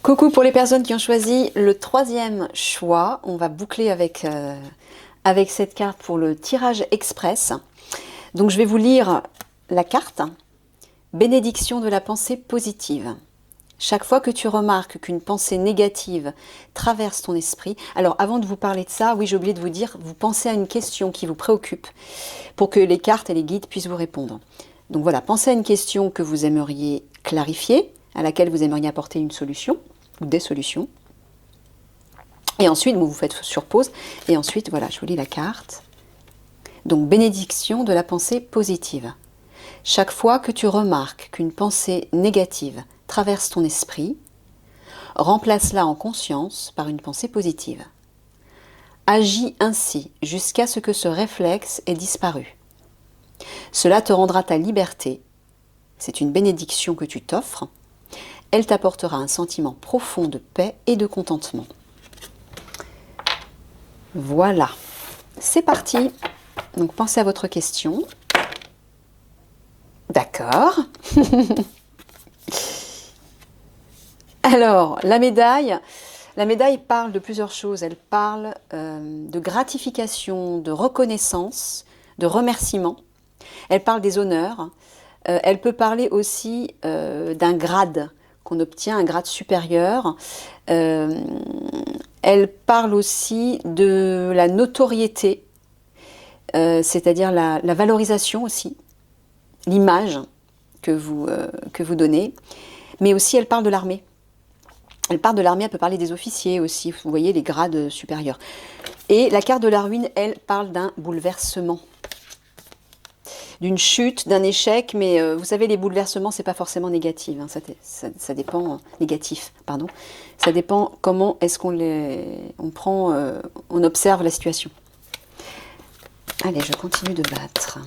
Coucou pour les personnes qui ont choisi le troisième choix. On va boucler avec cette carte pour le tirage express. Donc je vais vous lire la carte. Bénédiction de la pensée positive. Chaque fois que tu remarques qu'une pensée négative traverse ton esprit, alors avant de vous parler de ça, oui j'ai oublié de vous dire, vous pensez à une question qui vous préoccupe pour que les cartes et les guides puissent vous répondre. Donc voilà, pensez à une question que vous aimeriez clarifier, à laquelle vous aimeriez apporter une solution ou des solutions. Et ensuite, vous faites sur pause. Et ensuite, voilà, je vous lis la carte. Donc, bénédiction de la pensée positive. Chaque fois que tu remarques qu'une pensée négative traverse ton esprit, remplace-la en conscience par une pensée positive. Agis ainsi jusqu'à ce que ce réflexe ait disparu. Cela te rendra ta liberté. C'est une bénédiction que tu t'offres. Elle t'apportera un sentiment profond de paix et de contentement. Voilà, c'est parti. Donc pensez à votre question. D'accord. Alors, la médaille parle de plusieurs choses. Elle parle de gratification, de reconnaissance, de remerciement. Elle parle des honneurs. Elle peut parler aussi d'un grade qu'on obtient, un grade supérieur. Elle parle aussi de la notoriété, c'est-à-dire la valorisation aussi, l'image que vous donnez. Mais aussi, elle parle de l'armée. Elle parle de l'armée, elle peut parler des officiers aussi, vous voyez, les grades supérieurs. Et la carte de la ruine, elle parle d'un bouleversement, d'une chute, d'un échec, mais vous savez, les bouleversements, c'est pas forcément négatif, hein, ça dépend, négatif, pardon. Ça dépend comment est-ce qu'on on observe la situation. Allez, je continue de battre.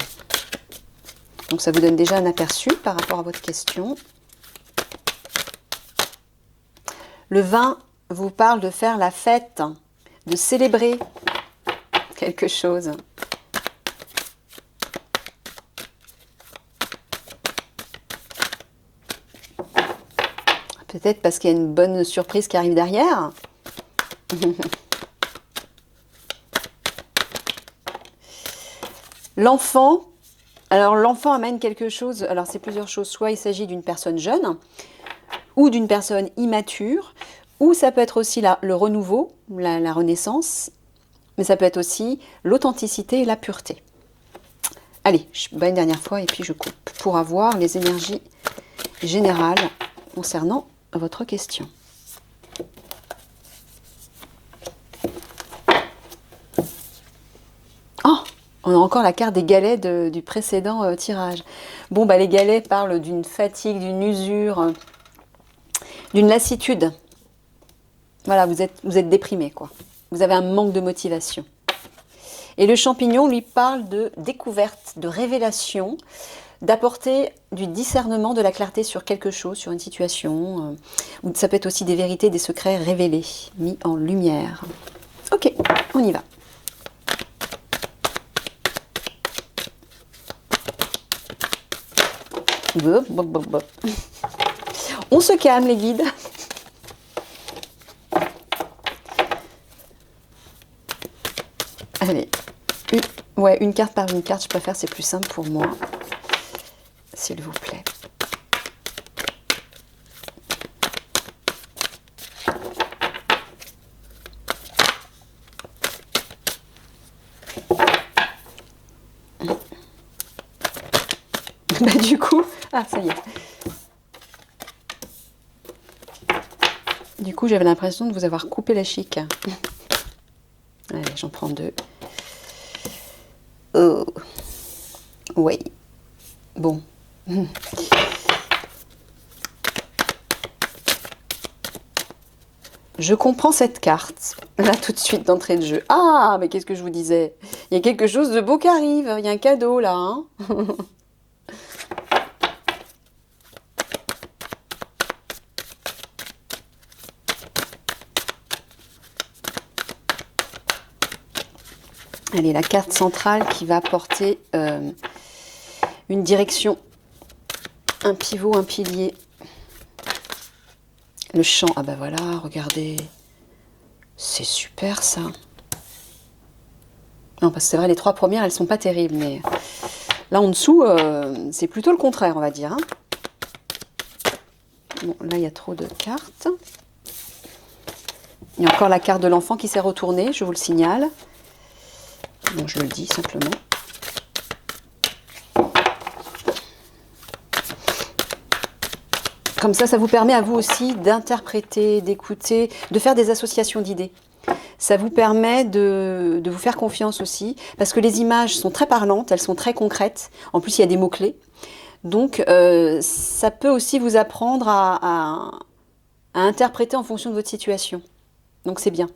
Donc ça vous donne déjà un aperçu par rapport à votre question. Le 20 vous parle de faire la fête, de célébrer quelque chose. Peut-être parce qu'il y a une bonne surprise qui arrive derrière. L'enfant, alors l'enfant amène quelque chose, alors c'est plusieurs choses, soit il s'agit d'une personne jeune, ou d'une personne immature, ou ça peut être aussi le renouveau, la renaissance, mais ça peut être aussi l'authenticité et la pureté. Allez, je bats une dernière fois et puis je coupe pour avoir les énergies générales concernant votre question. Oh, on a encore la carte des galets du précédent tirage. Bon, bah, les galets parlent d'une fatigue, d'une usure, d'une lassitude. Voilà, vous êtes déprimé, quoi. Vous avez un manque de motivation. Et le champignon lui parle de découverte, de révélation, d'apporter du discernement, de la clarté sur quelque chose, sur une situation. Ou ça peut être aussi des vérités, des secrets révélés, mis en lumière. Ok, on y va. Bop, bop, bop, bop. On se calme, les guides. Allez, une carte par une carte, je préfère, c'est plus simple pour moi. S'il vous plaît. Bah, du coup, ah ça y est. Du coup, j'avais l'impression de vous avoir coupé la chic. Allez, j'en prends deux. Oh. Oui. Bon. Je comprends cette carte, là tout de suite d'entrée de jeu. Ah, mais qu'est-ce que je vous disais? Il y a quelque chose de beau qui arrive, il y a un cadeau là. Hein. Allez, la carte centrale qui va apporter une direction, un pivot, un pilier. Le champ, ah bah voilà, regardez. C'est super ça. Non, parce que c'est vrai, les 3 premières, elles sont pas terribles, mais là en dessous, c'est plutôt le contraire, on va dire. Hein. Bon, là, il y a trop de cartes. Il y a encore la carte de l'enfant qui s'est retournée, je vous le signale. Bon, je le dis simplement. Comme ça vous permet à vous aussi d'interpréter, d'écouter, de faire des associations d'idées. Ça vous permet de vous faire confiance aussi, parce que les images sont très parlantes, elles sont très concrètes. En plus, il y a des mots-clés. Donc, ça peut aussi vous apprendre à interpréter en fonction de votre situation. Donc, c'est bien.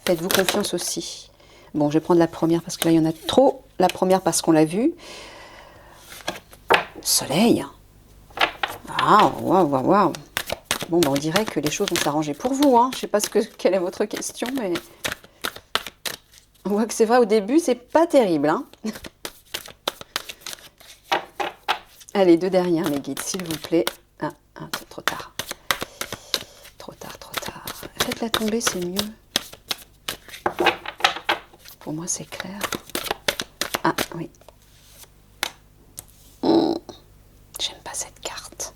Faites-vous confiance aussi. Bon, je vais prendre la première parce que là, il y en a trop. La première parce qu'on l'a vue. Soleil. Waouh, waouh, waouh, waouh. Bon, ben, on dirait que les choses vont s'arranger pour vous. Hein. Je ne sais pas quelle est votre question, mais on voit que c'est vrai, au début, c'est pas terrible. Hein. Allez, 2 dernières, les guides, s'il vous plaît. Ah, trop tard. Trop tard, trop tard. Faites-la tomber, c'est mieux. Pour moi, c'est clair. Ah, oui. J'aime pas cette carte.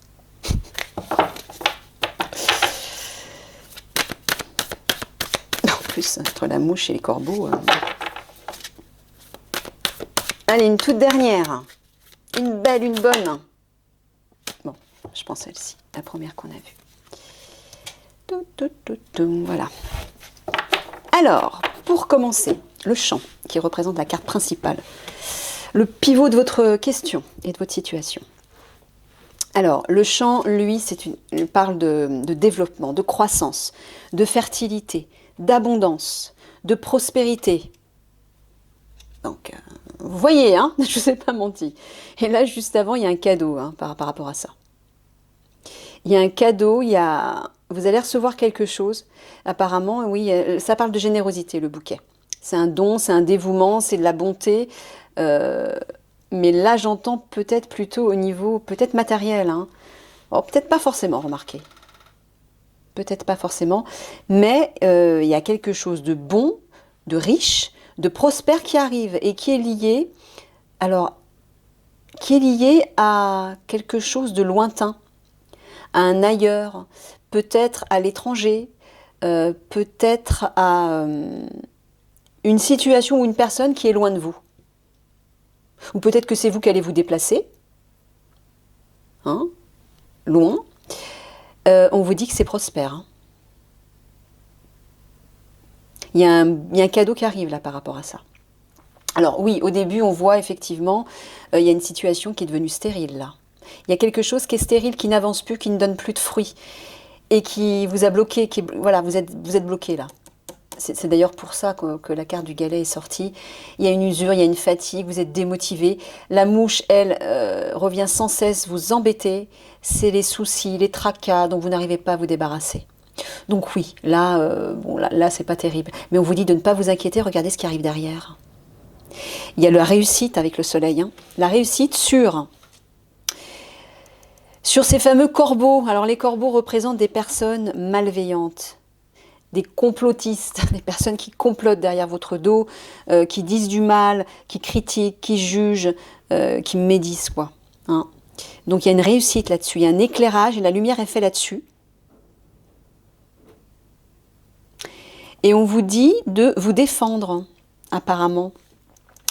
En plus, entre la mouche et les corbeaux. Allez, une toute dernière. Une belle, une bonne. Bon, je pense celle-ci, la première qu'on a vue. Voilà. Alors, pour commencer, le champ, qui représente la carte principale. Le pivot de votre question et de votre situation. Alors, le champ, lui, il parle de développement, de croissance, de fertilité, d'abondance, de prospérité. Donc, vous voyez, hein, je ne vous ai pas menti. Et là, juste avant, il y a un cadeau hein, par rapport à ça. Il y a un cadeau, vous allez recevoir quelque chose. Apparemment, oui, ça parle de générosité, le bouquet. C'est un don, c'est un dévouement, c'est de la bonté. Mais là, j'entends peut-être plutôt au niveau, peut-être matériel. Hein. Alors, peut-être pas forcément, remarquez. Peut-être pas forcément. Mais il y a quelque chose de bon, de riche, de prospère qui arrive et qui est lié, qui est lié à quelque chose de lointain, à un ailleurs, peut-être à l'étranger, peut-être à une situation ou une personne qui est loin de vous. Ou peut-être que c'est vous qui allez vous déplacer, hein, loin. On vous dit que c'est prospère. Hein. Il y a un cadeau qui arrive là par rapport à ça. Alors oui, au début, on voit effectivement, il y a une situation qui est devenue stérile là. Il y a quelque chose qui est stérile, qui n'avance plus, qui ne donne plus de fruits et qui vous a bloqué. Voilà, vous êtes bloqué là. C'est d'ailleurs pour ça que la carte du galet est sortie. Il y a une usure, il y a une fatigue, vous êtes démotivé. La mouche, elle, revient sans cesse vous embêter. C'est les soucis, les tracas dont vous n'arrivez pas à vous débarrasser. Donc oui, là, là c'est pas terrible. Mais on vous dit de ne pas vous inquiéter, regardez ce qui arrive derrière. Il y a la réussite avec le soleil. Hein. La réussite sur ces fameux corbeaux. Alors les corbeaux représentent des personnes malveillantes. Des complotistes, des personnes qui complotent derrière votre dos, qui disent du mal, qui critiquent, qui jugent, qui médisent, quoi. Hein. Donc il y a une réussite là-dessus, il y a un éclairage et la lumière est faite là-dessus. Et on vous dit de vous défendre, apparemment,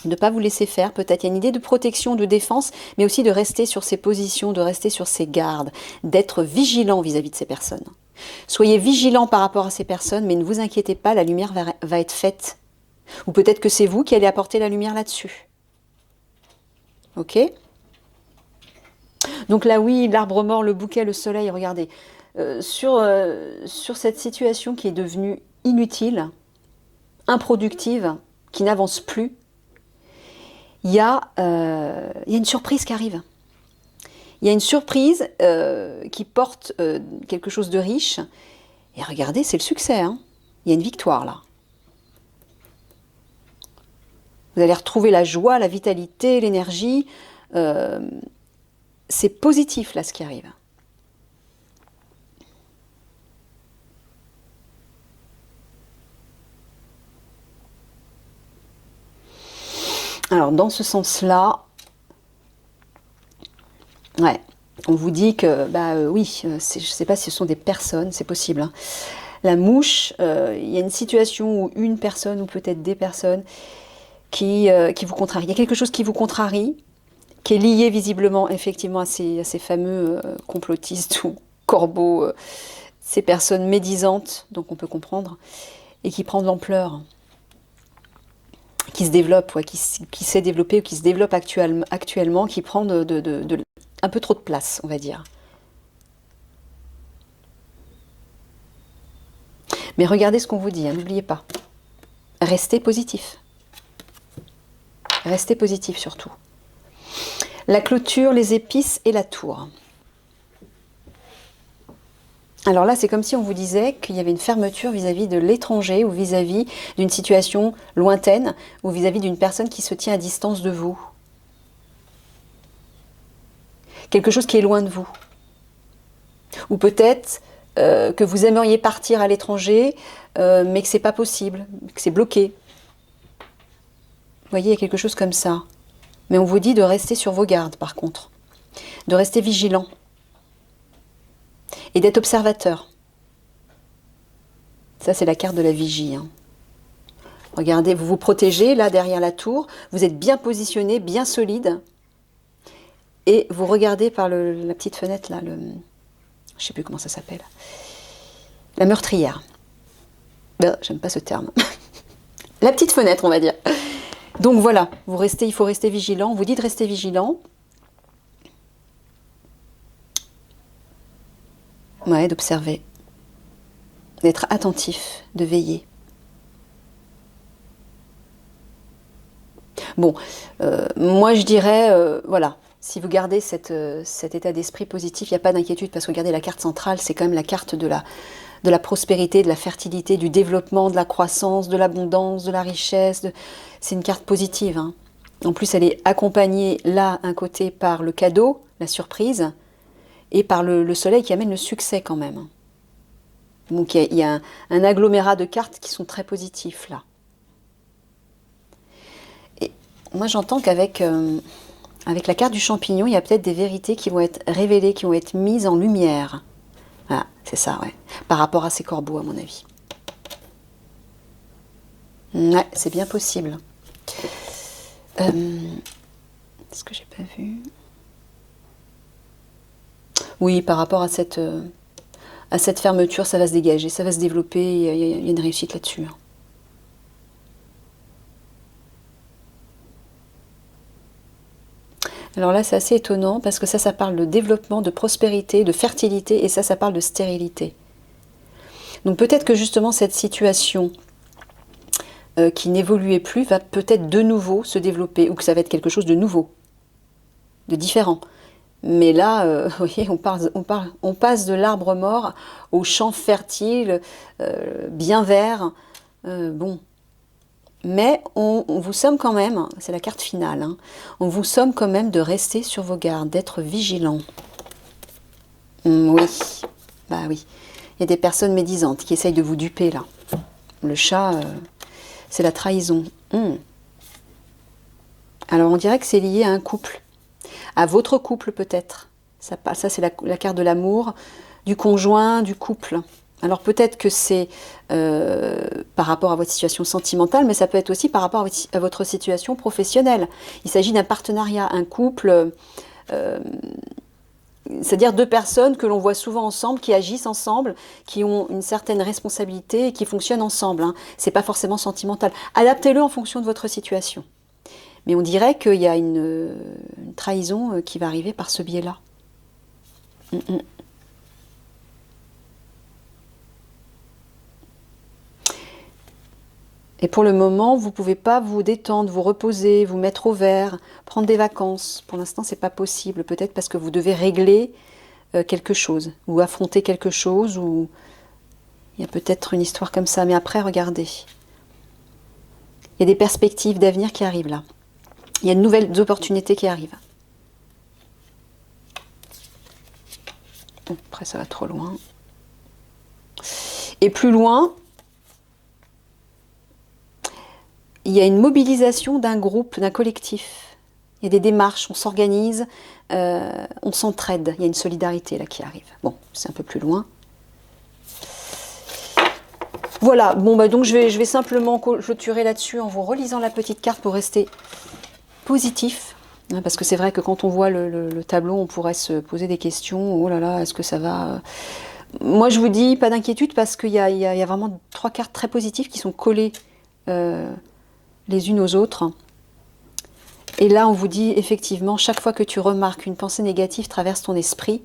de ne pas vous laisser faire. Peut-être il y a une idée de protection, de défense, mais aussi de rester sur ses positions, de rester sur ses gardes, d'être vigilant vis-à-vis de ces personnes. Soyez vigilants par rapport à ces personnes, mais ne vous inquiétez pas, la lumière va être faite. Ou peut-être que c'est vous qui allez apporter la lumière là-dessus. Ok ? Donc là, oui, l'arbre mort, le bouquet, le soleil, regardez. Sur cette situation qui est devenue inutile, improductive, qui n'avance plus, il y a une surprise qui arrive. Il y a une surprise qui porte quelque chose de riche. Et regardez, c'est le succès. Hein. Il y a une victoire là. Vous allez retrouver la joie, la vitalité, l'énergie. c'est positif là ce qui arrive. Alors dans ce sens-là, ouais, on vous dit que, oui, je ne sais pas si ce sont des personnes, c'est possible, hein. La mouche, il y a une situation où une personne ou peut-être des personnes qui vous contrarient. Il y a quelque chose qui vous contrarie, qui est lié visiblement effectivement à ces fameux complotistes ou corbeaux, ces personnes médisantes, donc on peut comprendre, et qui prend de l'ampleur, qui se développe, ouais, qui s'est développé ou qui se développe actuellement, qui prend un peu trop de place, on va dire. Mais regardez ce qu'on vous dit, hein, n'oubliez pas. Restez positif. Restez positif surtout. La clôture, les épices et la tour. Alors là, c'est comme si on vous disait qu'il y avait une fermeture vis-à-vis de l'étranger ou vis-à-vis d'une situation lointaine ou vis-à-vis d'une personne qui se tient à distance de vous. Quelque chose qui est loin de vous. Ou peut-être que vous aimeriez partir à l'étranger, mais que c'est pas possible, que c'est bloqué. Vous voyez, il y a quelque chose comme ça. Mais on vous dit de rester sur vos gardes, par contre. De rester vigilant. Et d'être observateur. Ça, c'est la carte de la vigie, hein. Regardez, vous vous protégez, là, derrière la tour. Vous êtes bien positionné, bien solide. Et vous regardez par la petite fenêtre, là, je ne sais plus comment ça s'appelle. La meurtrière. Ben, j'aime pas ce terme. La petite fenêtre, on va dire. Donc voilà, il faut rester vigilant. On vous dit de rester vigilant. Ouais, d'observer. D'être attentif, de veiller. Bon, moi je dirais, voilà, si vous gardez cet état d'esprit positif, il n'y a pas d'inquiétude, parce que regardez, la carte centrale, c'est quand même la carte de la prospérité, de la fertilité, du développement, de la croissance, de l'abondance, de la richesse. C'est une carte positive, hein. En plus, elle est accompagnée, là, un côté par le cadeau, la surprise, et par le soleil qui amène le succès quand même. Donc il y a un agglomérat de cartes qui sont très positifs, là. Et moi, j'entends qu'avec avec la carte du champignon, il y a peut-être des vérités qui vont être révélées, qui vont être mises en lumière. Voilà, c'est ça, ouais. Par rapport à ces corbeaux, à mon avis. Ouais, c'est bien possible. Est-ce que j'ai pas vu? Oui, par rapport à cette fermeture, ça va se dégager, ça va se développer, il y a une réussite là-dessus. Alors là, c'est assez étonnant parce que ça parle de développement, de prospérité, de fertilité, et ça parle de stérilité. Donc peut-être que justement cette situation qui n'évoluait plus va peut-être de nouveau se développer, ou que ça va être quelque chose de nouveau, de différent. Mais là, vous voyez, on passe de l'arbre mort au champ fertile, bien vert. Bon. Mais on vous somme quand même, c'est la carte finale, hein, on vous somme quand même de rester sur vos gardes, d'être vigilant. Oui, bah oui. Il y a des personnes médisantes qui essayent de vous duper là. Le chat, c'est la trahison. Alors on dirait que c'est lié à un couple, à votre couple peut-être. Ça c'est la carte de l'amour, du conjoint, du couple. Alors peut-être que c'est par rapport à votre situation sentimentale, mais ça peut être aussi par rapport à votre situation professionnelle. Il s'agit d'un partenariat, un couple, c'est-à-dire deux personnes que l'on voit souvent ensemble, qui agissent ensemble, qui ont une certaine responsabilité et qui fonctionnent ensemble, hein. C'est pas forcément sentimental. Adaptez-le en fonction de votre situation. Mais on dirait qu'il y a une trahison qui va arriver par ce biais-là. Et pour le moment, vous ne pouvez pas vous détendre, vous reposer, vous mettre au vert, prendre des vacances. Pour l'instant, ce n'est pas possible. Peut-être parce que vous devez régler quelque chose, ou affronter quelque chose, ou il y a peut-être une histoire comme ça. Mais après, regardez. Il y a des perspectives d'avenir qui arrivent là. Il y a de nouvelles opportunités qui arrivent. Bon, après, ça va trop loin. Et plus loin, il y a une mobilisation d'un groupe, d'un collectif. Il y a des démarches, on s'organise, on s'entraide. Il y a une solidarité là qui arrive. Bon, c'est un peu plus loin. Voilà, bon bah donc je vais simplement clôturer là-dessus en vous relisant la petite carte pour rester positif. Hein, parce que c'est vrai que quand on voit le tableau, on pourrait se poser des questions. Oh là là, est-ce que ça va Moi je vous dis, pas d'inquiétude parce qu'il y a vraiment 3 cartes très positives qui sont collées les unes aux autres. Et là on vous dit effectivement, chaque fois que tu remarques une pensée négative traverse ton esprit,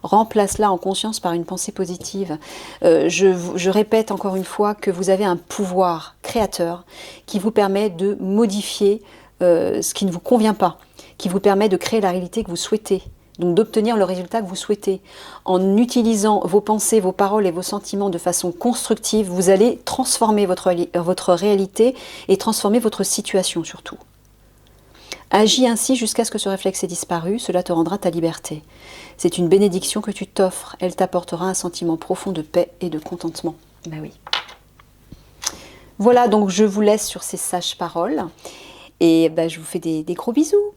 remplace-la en conscience par une pensée positive. Je répète encore une fois que vous avez un pouvoir créateur qui vous permet de modifier ce qui ne vous convient pas, qui vous permet de créer la réalité que vous souhaitez, donc d'obtenir le résultat que vous souhaitez. En utilisant vos pensées, vos paroles et vos sentiments de façon constructive, vous allez transformer votre réalité et transformer votre situation surtout. Agis ainsi jusqu'à ce que ce réflexe ait disparu, cela te rendra ta liberté. C'est une bénédiction que tu t'offres, elle t'apportera un sentiment profond de paix et de contentement. Ben oui. Voilà, donc je vous laisse sur ces sages paroles et ben, je vous fais des gros bisous.